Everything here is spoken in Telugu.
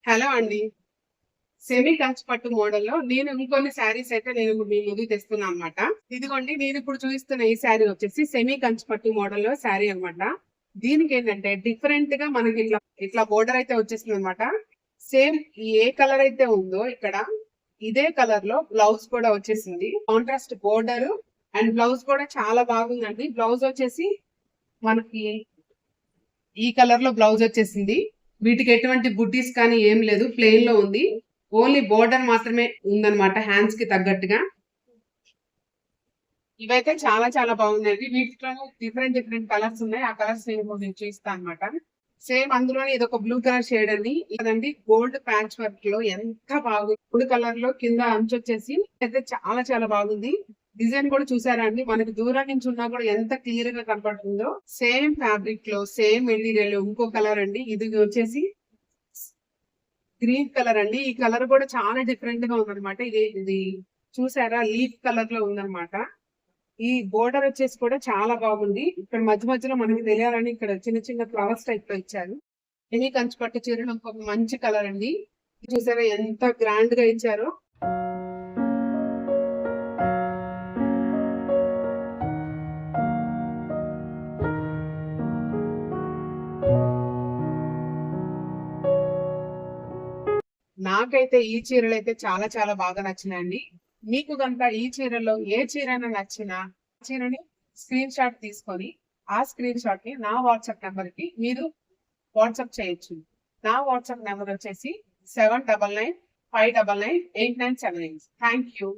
హలో అండి. సెమీ కంచి పట్టు మోడల్‌లో నేను ఇంకొన్ని శారీస్ అయితే నేను మీ ముందుకు తెస్తున్నా అనమాట. ఇదిగోండి నేనిప్పుడు చూపిస్తున్న ఈ శారీ వచ్చేసి సెమీ కంచి పట్టు మోడల్‌లో శారీ అనమాట. దీనికేంటంటే డిఫరెంట్‌గా మనకి ఇట్లా బోర్డర్ అయితే వచ్చేసిందనమాట. సేమ్ ఏ కలర్ అయితే ఉందో ఇక్కడ ఇదే కలర్‌లో బ్లౌజ్ కూడా వచ్చేసింది. కాంట్రాస్ట్ బోర్డర్ అండ్ బ్లౌజ్ కూడా చాలా బాగుందండి. బ్లౌజ్ వచ్చేసి మనకి ఈ కలర్ లో బ్లౌజ్ వచ్చేసింది. వీటికి ఎటువంటి బుట్టీస్ కానీ ఏం లేదు, ప్లెయిన్ లో ఉంది. ఓన్లీ బోర్డర్ మాత్రమే ఉందన్నమాట హ్యాండ్స్ కి తగ్గట్టుగా. ఇవైతే చాలా చాలా బాగున్నాయి. వీటిలో డిఫరెంట్ డిఫరెంట్ కలర్స్ ఉన్నాయి. ఆ కలర్స్ నేను చూపిస్తాను అనమాట. సేమ్ అందులోనే ఇది ఒక బ్లూ కలర్ షేడ్ అండి. ఇదండి గోల్డ్ ప్యాచ్ వర్క్ లో ఎంత బాగుంది. బ్లూ కలర్ లో కింద అంచు వచ్చేసి అయితే చాలా చాలా బాగుంది. డిజైన్ కూడా చూసారా అండి, మనకి దూరం నుంచి ఉన్నా కూడా ఎంత క్లియర్ గా కనపడుతుందో. సేమ్ ఫ్యాబ్రిక్ లో సేమ్ మెటీరియల్ ఇంకో కలర్ అండి. ఇది వచ్చేసి గ్రీన్ కలర్ అండి. ఈ కలర్ కూడా చాలా డిఫరెంట్ గా ఉందన్నమాట. ఇది చూసారా, లీఫ్ కలర్ లో ఉందన్నమాట. ఈ బోర్డర్ వచ్చేసి కూడా చాలా బాగుంది. ఇక్కడ మధ్య మధ్యలో మనకి తెలియాలని ఇక్కడ చిన్న చిన్న ఫ్లవర్స్ టైప్ లో ఇచ్చారు. ఎనీ కంచి పట్టు చీరలు ఇంకొక మంచి కలర్ అండి. చూసారా ఎంత గ్రాండ్ గా ఇచ్చారో. నాకైతే ఈ చీరలు అయితే చాలా చాలా బాగా నచ్చినాయండి. మీకు కనుక ఈ చీరలో ఏ చీరైనా నచ్చినా చీరని స్క్రీన్ షాట్ తీసుకొని ఆ స్క్రీన్ షాట్ ని నా వాట్సాప్ నెంబర్ కి మీరు వాట్సాప్ చేయొచ్చు. నా వాట్సాప్ నెంబర్ వచ్చేసి 7995998979. Thank you.